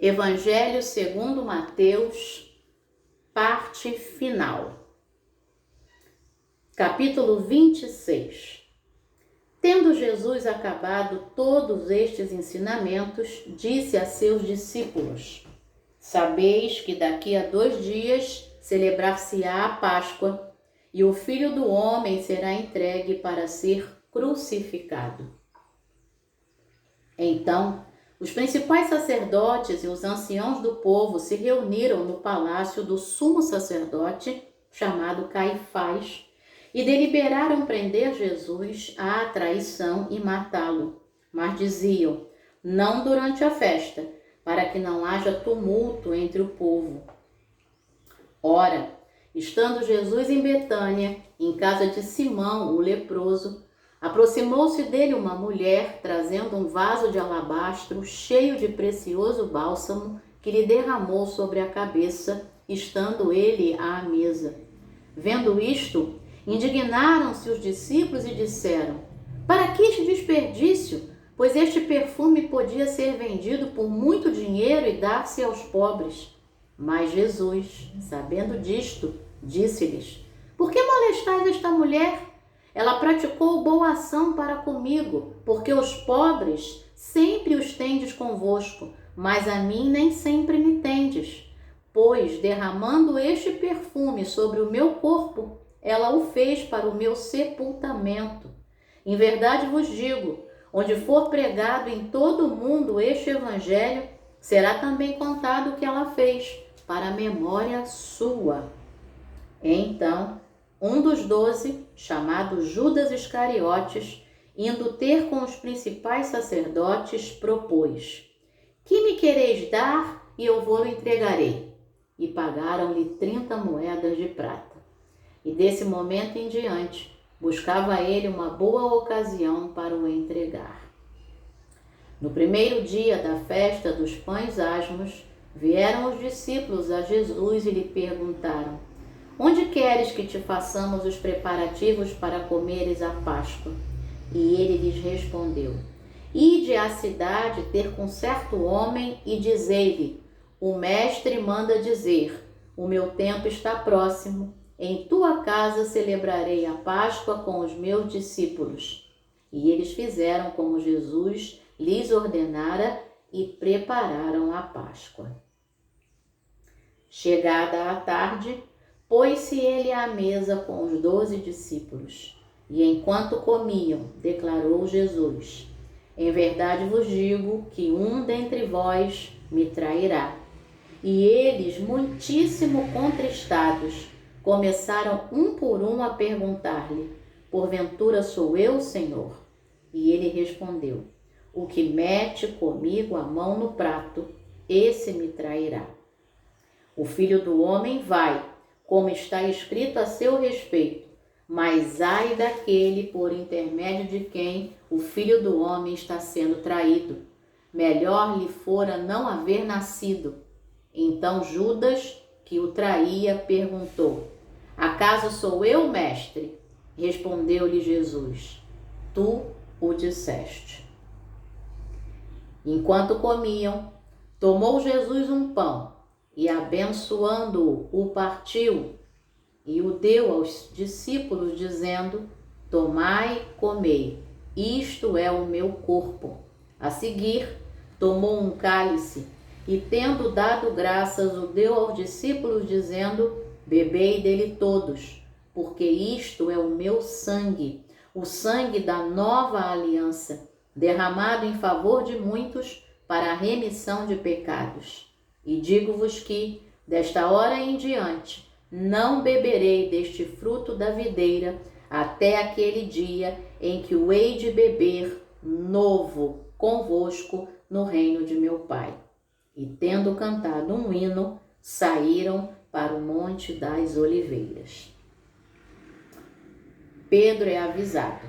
Evangelho segundo Mateus, parte final. Capítulo 26. Tendo Jesus acabado todos estes ensinamentos, disse a seus discípulos: Sabeis que daqui a 2 dias celebrar-se-á a Páscoa, e o Filho do Homem será entregue para ser crucificado. Então, os principais sacerdotes e os anciãos do povo se reuniram no palácio do sumo sacerdote, chamado Caifás, e deliberaram prender Jesus à traição e matá-lo. Mas diziam: não durante a festa, para que não haja tumulto entre o povo. Ora, estando Jesus em Betânia, em casa de Simão, o leproso, aproximou-se dele uma mulher, trazendo um vaso de alabastro cheio de precioso bálsamo, que lhe derramou sobre a cabeça, estando ele à mesa. Vendo isto, indignaram-se os discípulos e disseram: Para que este desperdício? Pois este perfume podia ser vendido por muito dinheiro e dar-se aos pobres. Mas Jesus, sabendo disto, disse-lhes: Por que molestais esta mulher? Ela praticou boa ação para comigo, porque os pobres sempre os tendes convosco, mas a mim nem sempre me tendes. Pois, derramando este perfume sobre o meu corpo, ela o fez para o meu sepultamento. Em verdade vos digo, onde for pregado em todo o mundo este evangelho, será também contado o que ela fez, para a memória sua. Então, um dos 12, chamado Judas Iscariotes, indo ter com os principais sacerdotes, propôs: Que me quereis dar, e eu vou-lo entregarei. E pagaram-lhe 30 moedas de prata. E desse momento em diante, buscava ele uma boa ocasião para o entregar. No primeiro dia da festa dos pães asmos, vieram os discípulos a Jesus e lhe perguntaram: Onde queres que te façamos os preparativos para comeres a Páscoa? E ele lhes respondeu: Ide à cidade ter com certo homem e dizei-lhe: O mestre manda dizer: O meu tempo está próximo. Em tua casa celebrarei a Páscoa com os meus discípulos. E eles fizeram como Jesus lhes ordenara e prepararam a Páscoa. Chegada a tarde, pôs-se ele à mesa com os 12 discípulos. E enquanto comiam, declarou Jesus: Em verdade vos digo que um dentre vós me trairá. E eles, muitíssimo contristados, começaram um por um a perguntar-lhe: Porventura sou eu, Senhor? E ele respondeu: O que mete comigo a mão no prato, esse me trairá. O Filho do Homem vai, como está escrito a seu respeito, mas ai daquele por intermédio de quem o Filho do Homem está sendo traído. Melhor lhe fora não haver nascido. Então Judas, que o traía, perguntou: Acaso sou eu, mestre? Respondeu-lhe Jesus: Tu o disseste. Enquanto comiam, tomou Jesus um pão e, abençoando-o, o partiu e o deu aos discípulos, dizendo: Tomai, comei, isto é o meu corpo. A seguir, tomou um cálice e, tendo dado graças, o deu aos discípulos, dizendo: Bebei dele todos, porque isto é o meu sangue, o sangue da nova aliança, derramado em favor de muitos para a remissão de pecados. E digo-vos que, desta hora em diante, não beberei deste fruto da videira até aquele dia em que o hei de beber novo convosco no reino de meu Pai. E tendo cantado um hino, saíram para o Monte das Oliveiras. Pedro é avisado.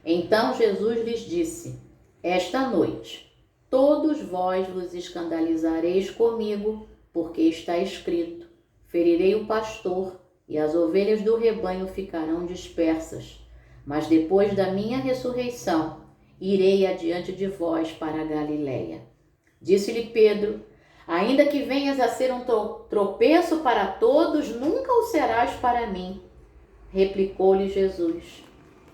Então Jesus lhes disse: Esta noite todos vós vos escandalizareis comigo, porque está escrito: Ferirei o pastor, e as ovelhas do rebanho ficarão dispersas. Mas depois da minha ressurreição, irei adiante de vós para a Galileia. Disse-lhe Pedro: Ainda que venhas a ser um tropeço para todos, nunca o serás para mim. Replicou-lhe Jesus: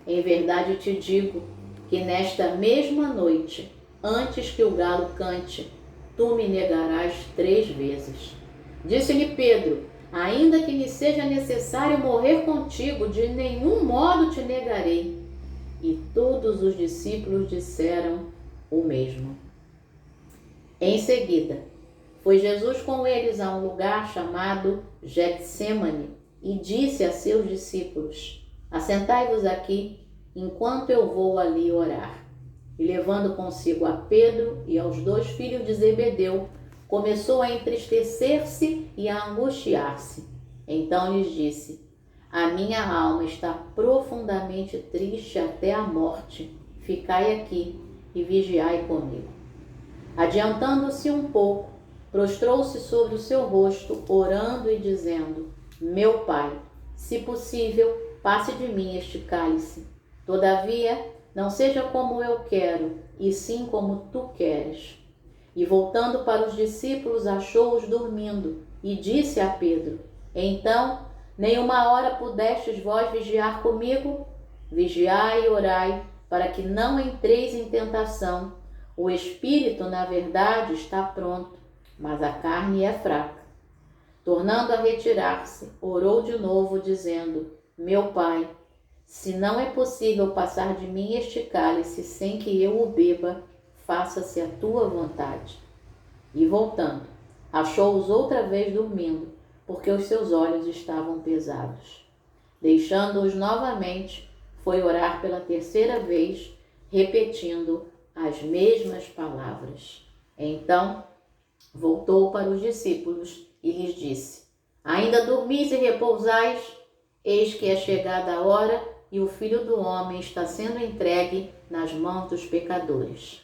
em verdade te digo que nesta mesma noite, antes que o galo cante, tu me negarás 3 vezes. Disse-lhe Pedro: ainda que me seja necessário morrer contigo, de nenhum modo te negarei. E todos os discípulos disseram o mesmo. Em seguida, foi Jesus com eles a um lugar chamado Getsêmani e disse a seus discípulos: assentai-vos aqui, enquanto eu vou ali orar. E levando consigo a Pedro e aos 2 filhos de Zebedeu, começou a entristecer-se e a angustiar-se. Então lhes disse: a minha alma está profundamente triste até a morte. Ficai aqui e vigiai comigo. Adiantando-se um pouco, prostrou-se sobre o seu rosto, orando e dizendo: meu Pai, se possível, passe de mim este cálice. Todavia, não seja como eu quero, e sim como tu queres. E voltando para os discípulos, achou-os dormindo, e disse a Pedro: então, nem uma hora pudestes vós vigiar comigo? Vigiai e orai, para que não entreis em tentação. O espírito, na verdade, está pronto, mas a carne é fraca. Tornando a retirar-se, orou de novo, dizendo: meu Pai, se não é possível passar de mim este cálice sem que eu o beba, faça-se a tua vontade. E voltando, achou-os outra vez dormindo, porque os seus olhos estavam pesados. Deixando-os novamente, foi orar pela 3ª vez, repetindo as mesmas palavras. Então, voltou para os discípulos e lhes disse: ainda dormis e repousais? Eis que é chegada a hora e o Filho do Homem está sendo entregue nas mãos dos pecadores.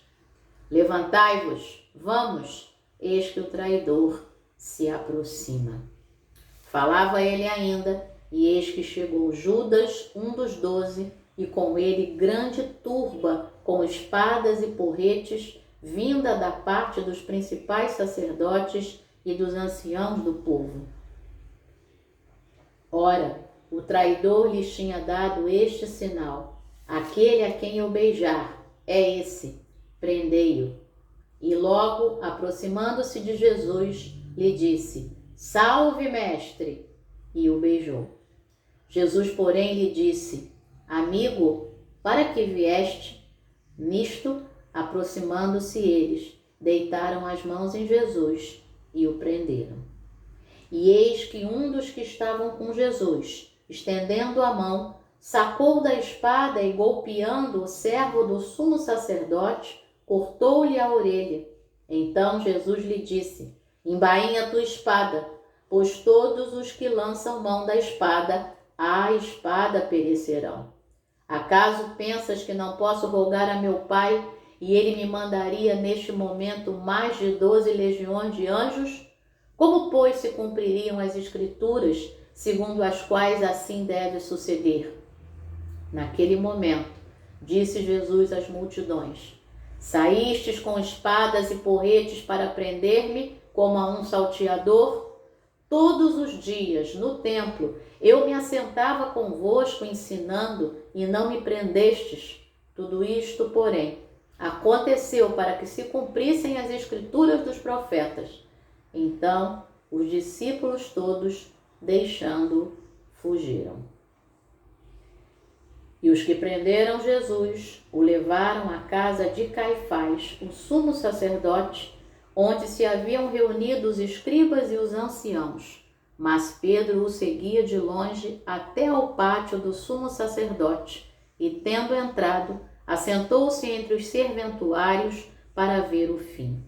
Levantai-vos, vamos, eis que o traidor se aproxima. Falava ele ainda, e eis que chegou Judas, um dos 12, e com ele grande turba, com espadas e porretes, vinda da parte dos principais sacerdotes e dos anciãos do povo. Ora, o traidor lhes tinha dado este sinal: aquele a quem eu beijar, é esse, prendei-o. E logo, aproximando-se de Jesus, lhe disse: salve, mestre! E o beijou. Jesus, porém, lhe disse: amigo, para que vieste? Nisto, aproximando-se eles, deitaram as mãos em Jesus e o prenderam. E eis que um dos que estavam com Jesus, estendendo a mão, sacou da espada e, golpeando o servo do sumo sacerdote, cortou-lhe a orelha. Então Jesus lhe disse: embainha a tua espada, pois todos os que lançam mão da espada, à espada perecerão. Acaso pensas que não posso rogar a meu Pai, e ele me mandaria neste momento mais de 12 legiões de anjos? Como, pois, se cumpririam as Escrituras, segundo as quais assim deve suceder? Naquele momento, disse Jesus às multidões: saístes com espadas e porretes para prender-me como a um salteador? Todos os dias, no templo, eu me assentava convosco ensinando e não me prendestes. Tudo isto, porém, aconteceu para que se cumprissem as Escrituras dos profetas. Então, os discípulos todos, deixando-o, fugiram. E os que prenderam Jesus o levaram à casa de Caifás, o sumo sacerdote, onde se haviam reunido os escribas e os anciãos. Mas Pedro o seguia de longe até ao pátio do sumo sacerdote, e, tendo entrado, assentou-se entre os serventuários para ver o fim.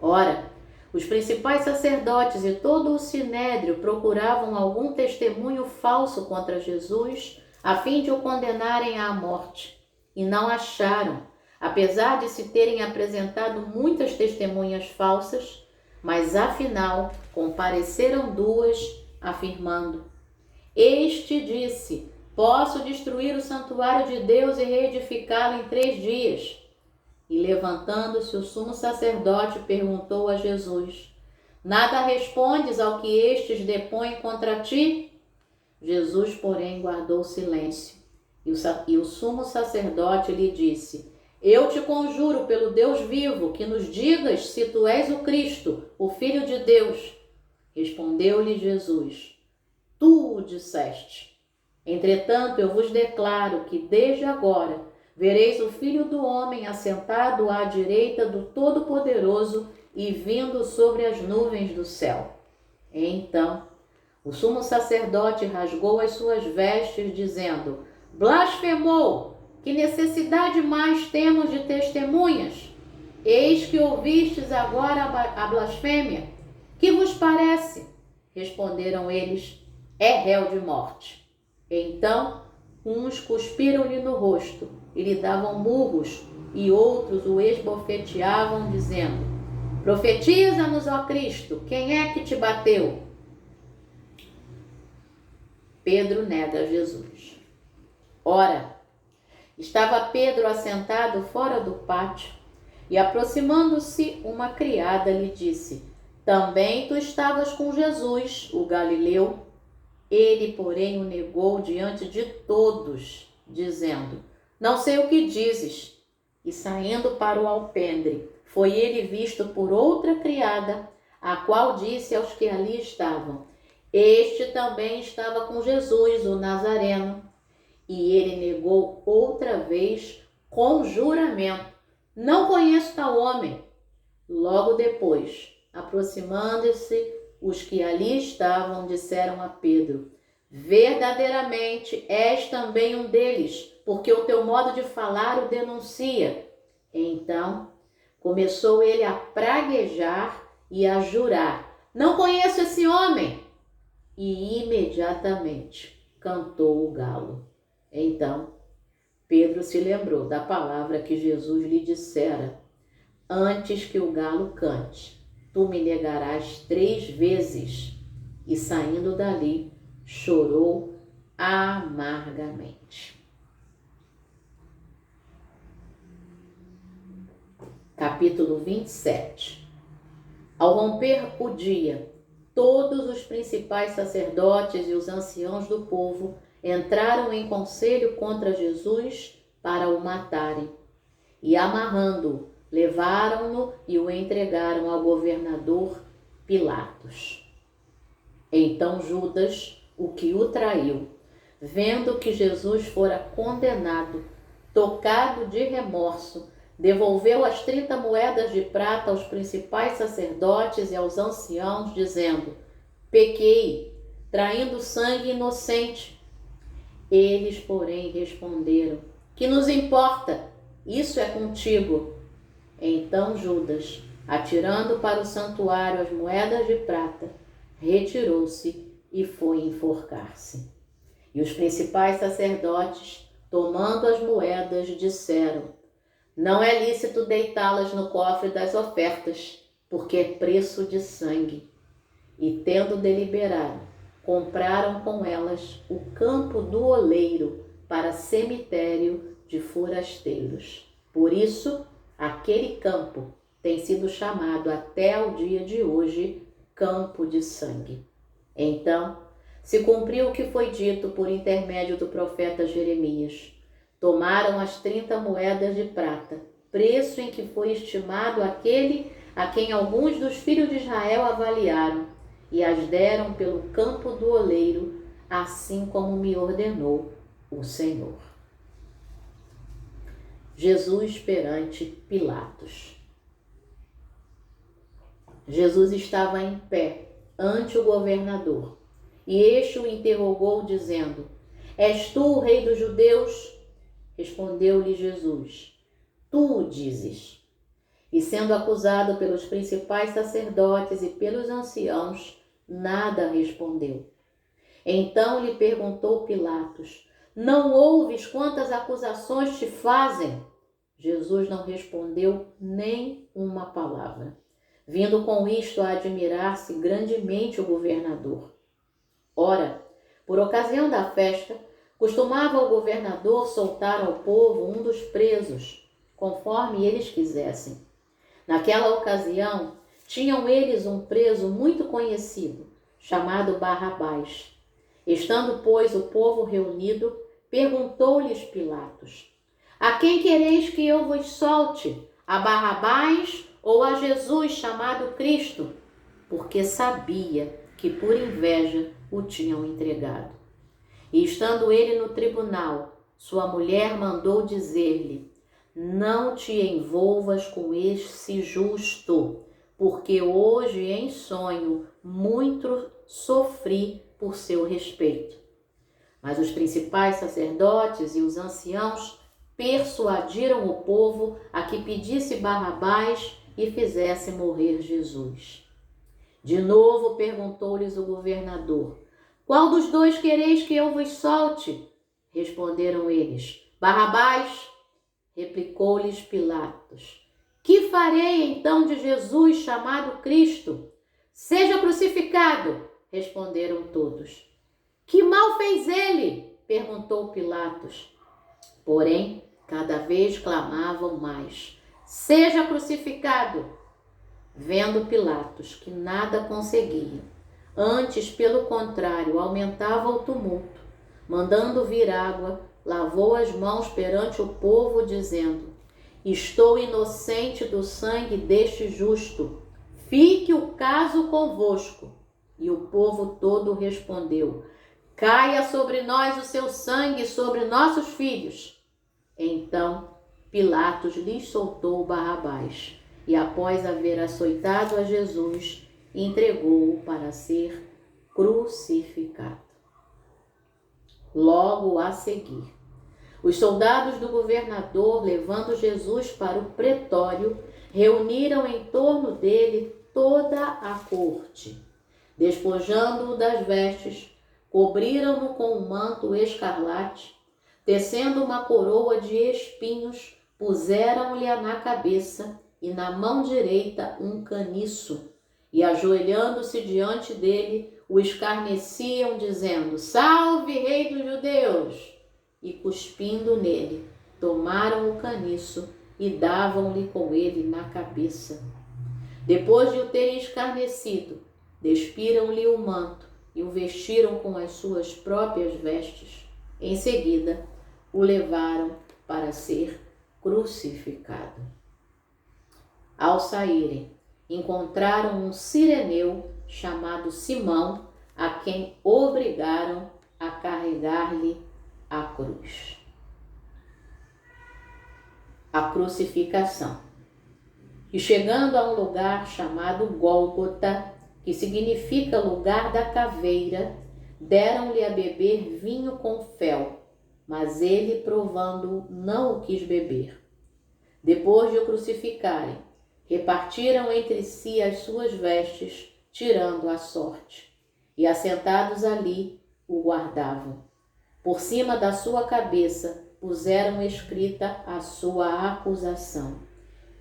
Ora, os principais sacerdotes e todo o sinédrio procuravam algum testemunho falso contra Jesus, a fim de o condenarem à morte, e não acharam, apesar de se terem apresentado muitas testemunhas falsas, mas afinal compareceram 2, afirmando: este disse: posso destruir o santuário de Deus e reedificá-lo em 3 dias. E levantando-se o sumo sacerdote, perguntou a Jesus: Nada respondes ao que estes depõem contra ti? Jesus, porém, guardou silêncio. E o sumo sacerdote lhe disse: Eu te conjuro pelo Deus vivo, que nos digas se tu és o Cristo, o Filho de Deus. Respondeu-lhe Jesus: Tu o disseste. Entretanto, eu vos declaro que desde agora vereis o Filho do Homem assentado à direita do Todo-Poderoso e vindo sobre as nuvens do céu. Então, o sumo sacerdote rasgou as suas vestes, dizendo: Blasfemou! Que necessidade mais temos de testemunhas? Eis que ouvistes agora a blasfêmia. Que vos parece? Responderam eles: É réu de morte. Então, uns cuspiram-lhe no rosto e lhe davam murros, e outros o esbofeteavam, dizendo: Profetiza-nos, ó Cristo, quem é que te bateu? Pedro nega Jesus. Ora, estava Pedro assentado fora do pátio, e aproximando-se uma criada lhe disse: Também tu estavas com Jesus, o Galileu? Ele, porém, o negou diante de todos, dizendo: Não sei o que dizes. E saindo para o alpendre, foi ele visto por outra criada, a qual disse aos que ali estavam: Este também estava com Jesus, o Nazareno. E ele negou outra vez com juramento: Não conheço tal homem. Logo depois, aproximando-se, os que ali estavam disseram a Pedro: Verdadeiramente és também um deles, porque o teu modo de falar o denuncia. Então começou ele a praguejar e a jurar: Não conheço esse homem. E imediatamente cantou o galo. Então Pedro se lembrou da palavra que Jesus lhe dissera: Antes que o galo cante, tu me negarás 3 vezes. E saindo dali, chorou amargamente. Capítulo 27. Ao romper o dia, todos os principais sacerdotes e os anciãos do povo entraram em conselho contra Jesus para o matarem. E amarrando-o, levaram-no e o entregaram ao governador Pilatos. Então Judas, o que o traiu, vendo que Jesus fora condenado, tocado de remorso, devolveu as 30 moedas de prata aos principais sacerdotes e aos anciãos, dizendo: Pequei, traindo sangue inocente. Eles, porém, responderam: Que nos importa? Isso é contigo. Então Judas, atirando para o santuário as moedas de prata, retirou-se e foi enforcar-se. E os principais sacerdotes, tomando as moedas, disseram: Não é lícito deitá-las no cofre das ofertas, porque é preço de sangue. E tendo deliberado, compraram com elas o campo do oleiro para cemitério de forasteiros. Por isso, aquele campo tem sido chamado até ao dia de hoje Campo de Sangue. Então, se cumpriu o que foi dito por intermédio do profeta Jeremias. Tomaram as 30 moedas de prata, preço em que foi estimado aquele a quem alguns dos filhos de Israel avaliaram, e as deram pelo campo do oleiro, assim como me ordenou o Senhor. Jesus perante Pilatos. Jesus estava em pé ante o governador, e este o interrogou, dizendo: És tu o rei dos judeus? Respondeu-lhe Jesus: Tu o dizes. E sendo acusado pelos principais sacerdotes e pelos anciãos, nada respondeu. Então lhe perguntou Pilatos: Não ouves quantas acusações te fazem? Jesus não respondeu nem uma palavra, vindo com isto a admirar-se grandemente o governador. Ora, por ocasião da festa, costumava o governador soltar ao povo um dos presos, conforme eles quisessem. Naquela ocasião, Tinham eles um preso muito conhecido, chamado Barrabás. Estando, pois, o povo reunido, perguntou-lhes Pilatos: A quem quereis que eu vos solte? A Barrabás ou a Jesus, chamado Cristo? Porque sabia que por inveja o tinham entregado. E estando ele no tribunal, sua mulher mandou dizer-lhe: Não te envolvas com esse justo, porque hoje em sonho muito sofri por seu respeito. Mas os principais sacerdotes e os anciãos persuadiram o povo a que pedisse Barrabás e fizesse morrer Jesus. De novo perguntou-lhes o governador: Qual dos dois quereis que eu vos solte? Responderam eles: Barrabás. Replicou-lhes Pilatos: Que farei então de Jesus, chamado Cristo? Seja crucificado. Responderam todos. Que mal fez ele? Perguntou Pilatos. Porém, cada vez clamavam mais: Seja crucificado. Vendo Pilatos que nada conseguia, antes, pelo contrário, aumentava o tumulto, mandando vir água, lavou as mãos perante o povo, dizendo: Estou inocente do sangue deste justo. Fique o caso convosco. E o povo todo respondeu: Caia sobre nós o seu sangue, sobre nossos filhos. Então Pilatos lhes soltou Barrabás, e após haver açoitado a Jesus, entregou-o para ser crucificado. Logo a seguir, os soldados do governador, levando Jesus para o pretório, reuniram em torno dele toda a corte. Despojando-o das vestes, cobriram-no com um manto escarlate, tecendo uma coroa de espinhos, puseram-lhe na cabeça e na mão direita um caniço, e ajoelhando-se diante dele, o escarneciam, dizendo: Salve, Rei dos Judeus! E cuspindo nele, tomaram o caniço e davam-lhe com ele na cabeça. Depois de o terem escarnecido, despiram-lhe o manto e o vestiram com as suas próprias vestes. Em seguida, o levaram para ser crucificado. Ao saírem, encontraram um cireneu chamado Simão, a quem obrigaram a carregar-lhe a cruz. A crucificação. E chegando a um lugar chamado Gólgota, que significa lugar da caveira, deram-lhe a beber vinho com fel, mas ele, provando, não o quis beber. Depois de o crucificarem, repartiram entre si as suas vestes, tirando a sorte, e assentados ali o guardavam. Por cima da sua cabeça puseram escrita a sua acusação: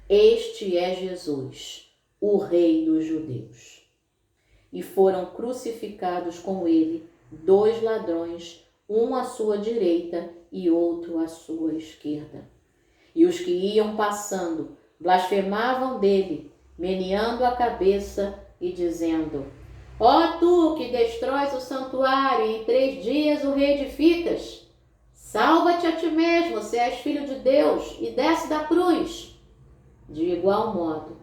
Este é Jesus, o Rei dos Judeus. E foram crucificados com ele 2 ladrões, um à sua direita e outro à sua esquerda. E os que iam passando blasfemavam dele, meneando a cabeça e dizendo: Ó tu que destróis o santuário e em 3 dias o reedificas, salva-te a ti mesmo, se és filho de Deus, e desce da cruz. De igual modo,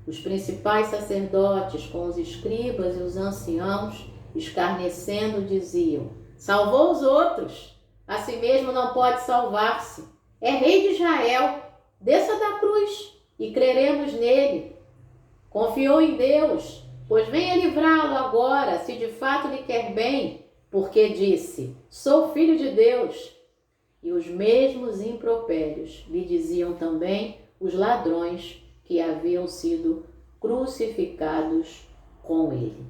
os principais sacerdotes com os escribas e os anciãos, escarnecendo, diziam: Salvou os outros, a si mesmo não pode salvar-se. É rei de Israel, desça da cruz e creremos nele. Confiou em Deus, pois venha livrá-lo agora, se de fato lhe quer bem, porque disse: Sou filho de Deus. E os mesmos impropérios lhe diziam também os ladrões que haviam sido crucificados com ele.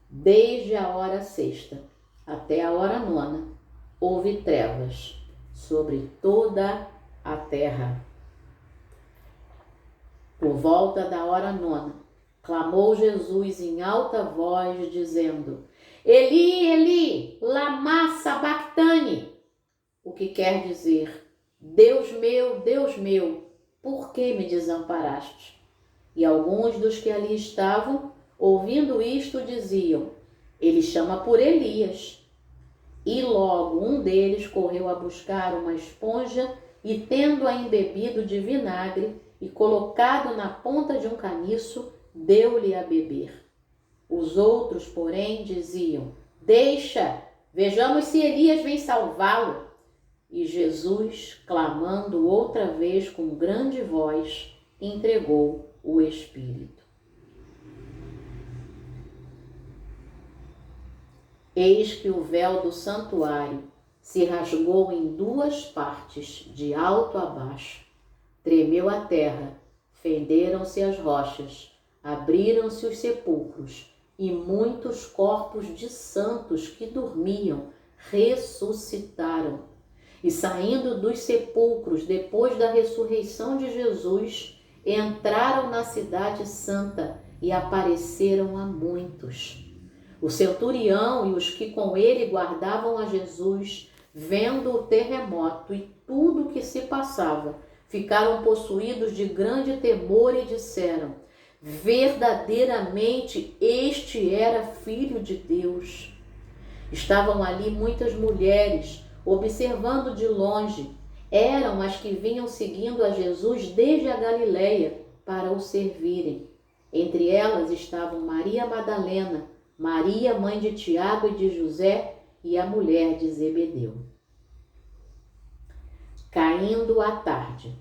Desde a hora 6ª até a hora 9ª, houve trevas sobre toda a terra. Por volta da hora 9ª, clamou Jesus em alta voz, dizendo: Eli, Eli, lama sabactani, o que quer dizer: Deus meu, por que me desamparaste? E alguns dos que ali estavam, ouvindo isto, diziam: ele chama por Elias. E logo um deles correu a buscar uma esponja e, tendo-a embebido de vinagre e colocado na ponta de um caniço, deu-lhe a beber. Os outros, porém, diziam: deixa, vejamos se Elias vem salvá-lo. E Jesus, clamando outra vez com grande voz, entregou o Espírito. Eis que o véu do santuário se rasgou em duas partes, de alto a baixo. Tremeu a terra, fenderam-se as rochas, abriram-se os sepulcros, e muitos corpos de santos que dormiam ressuscitaram. E saindo dos sepulcros depois da ressurreição de Jesus, entraram na cidade santa e apareceram a muitos. O centurião e os que com ele guardavam a Jesus, vendo o terremoto e tudo o que se passava, ficaram possuídos de grande temor e disseram: verdadeiramente este era Filho de Deus. Estavam ali muitas mulheres, observando de longe. Eram as que vinham seguindo a Jesus desde a Galileia para o servirem. Entre elas estavam Maria Madalena, Maria, mãe de Tiago e de José, e a mulher de Zebedeu. Caindo a tarde,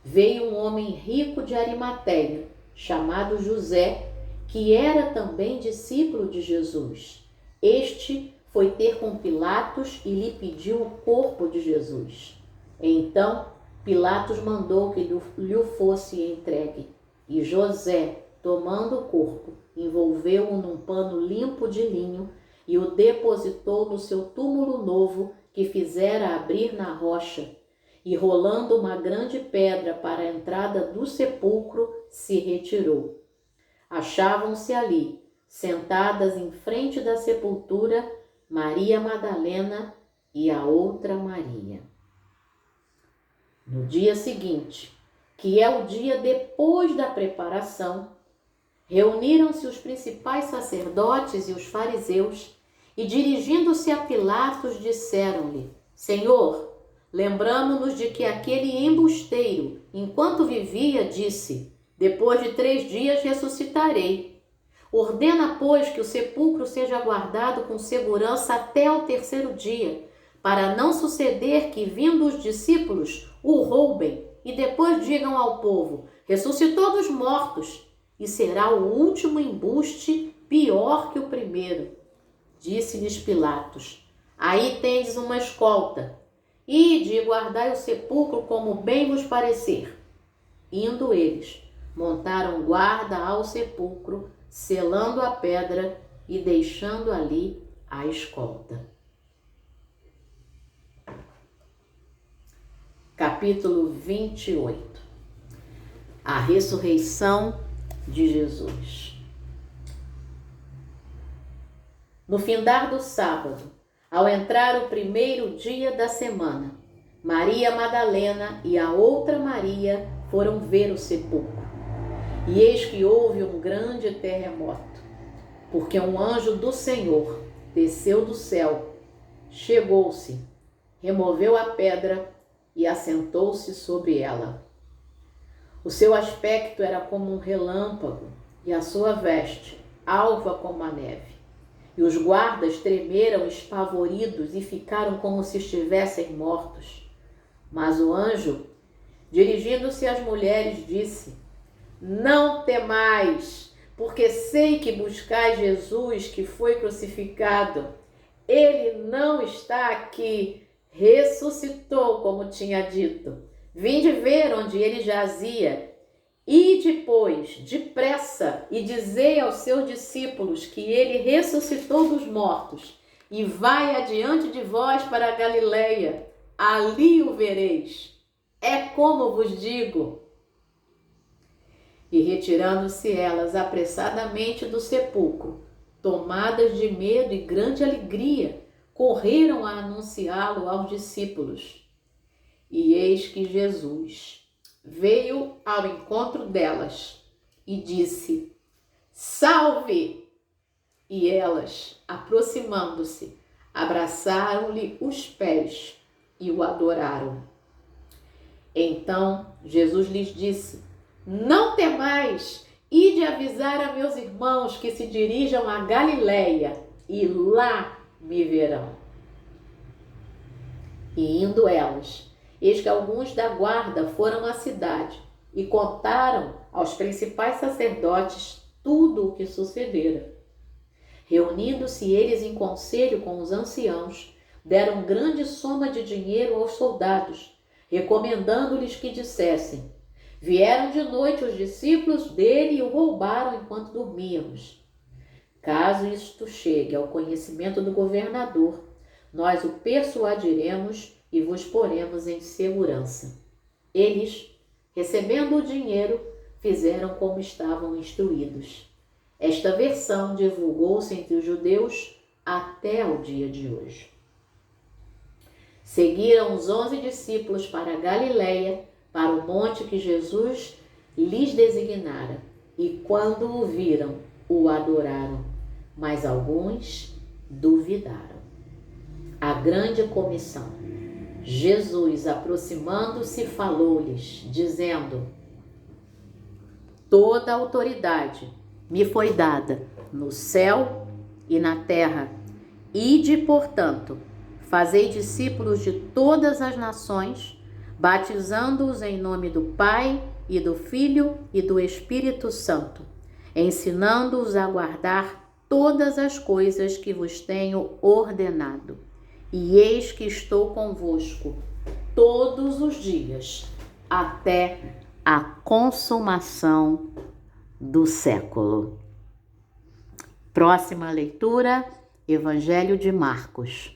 veio um homem rico de Arimateia, chamado José, que era também discípulo de Jesus. Este foi ter com Pilatos e lhe pediu o corpo de Jesus. Então Pilatos mandou que lhe fosse entregue. E José, tomando o corpo, envolveu-o num pano limpo de linho e o depositou no seu túmulo novo que fizera abrir na rocha. E rolando uma grande pedra para a entrada do sepulcro, se retirou. Achavam-se ali, sentadas em frente da sepultura, Maria Madalena e a outra Maria. No dia seguinte, que é o dia depois da preparação, reuniram-se os principais sacerdotes e os fariseus e, dirigindo-se a Pilatos, disseram-lhe: Senhor, lembramo-nos de que aquele embusteiro, enquanto vivia, disse: depois de 3 dias ressuscitarei. Ordena, pois, que o sepulcro seja guardado com segurança até ao 3º dia, para não suceder que, vindo os discípulos, o roubem e depois digam ao povo: ressuscitou dos mortos, e será o último embuste pior que o primeiro. Disse-lhes Pilatos: aí tendes uma escolta. Ide e guardai o sepulcro como bem vos parecer. Indo eles, montaram guarda ao sepulcro, selando a pedra e deixando ali a escolta. Capítulo 28. A ressurreição de Jesus. No findar do sábado, ao entrar o 1º dia da semana, Maria Madalena e a outra Maria foram ver o sepulcro. E eis que houve um grande terremoto, porque um anjo do Senhor desceu do céu, chegou-se, removeu a pedra e assentou-se sobre ela. O seu aspecto era como um relâmpago e a sua veste alva como a neve. E os guardas tremeram espavoridos e ficaram como se estivessem mortos. Mas o anjo, dirigindo-se às mulheres, disse: não temais, porque sei que buscais Jesus que foi crucificado. Ele não está aqui, ressuscitou, como tinha dito. Vinde ver onde ele jazia. E depois, depressa, e dizei aos seus discípulos que ele ressuscitou dos mortos, e vai adiante de vós para a Galileia, ali o vereis. É como vos digo. E retirando-se elas apressadamente do sepulcro, tomadas de medo e grande alegria, correram a anunciá-lo aos discípulos. E eis que Jesus veio ao encontro delas e disse: Salve! E elas, aproximando-se, abraçaram-lhe os pés e o adoraram. Então Jesus lhes disse: Não temais, ide avisar a meus irmãos que se dirijam a Galiléia, e lá me verão. E indo elas, eis que alguns da guarda foram à cidade e contaram aos principais sacerdotes tudo o que sucedera. Reunindo-se eles em conselho com os anciãos, deram grande soma de dinheiro aos soldados, recomendando-lhes que dissessem: Vieram de noite os discípulos dele e o roubaram enquanto dormíamos. Caso isto chegue ao conhecimento do governador, nós o persuadiremos e vos poremos em segurança. Eles, recebendo o dinheiro, fizeram como estavam instruídos. Esta versão divulgou-se entre os judeus até o dia de hoje. Seguiram os 11 discípulos para a Galiléia, para o monte que Jesus lhes designara, e quando o viram, o adoraram, mas alguns duvidaram. A grande comissão. Jesus, aproximando-se, falou-lhes, dizendo: Toda a autoridade me foi dada no céu e na terra. Ide, portanto, fazei discípulos de todas as nações, batizando-os em nome do Pai e do Filho e do Espírito Santo, ensinando-os a guardar todas as coisas que vos tenho ordenado. E eis que estou convosco todos os dias, até a consumação do século. Próxima leitura, Evangelho de Marcos.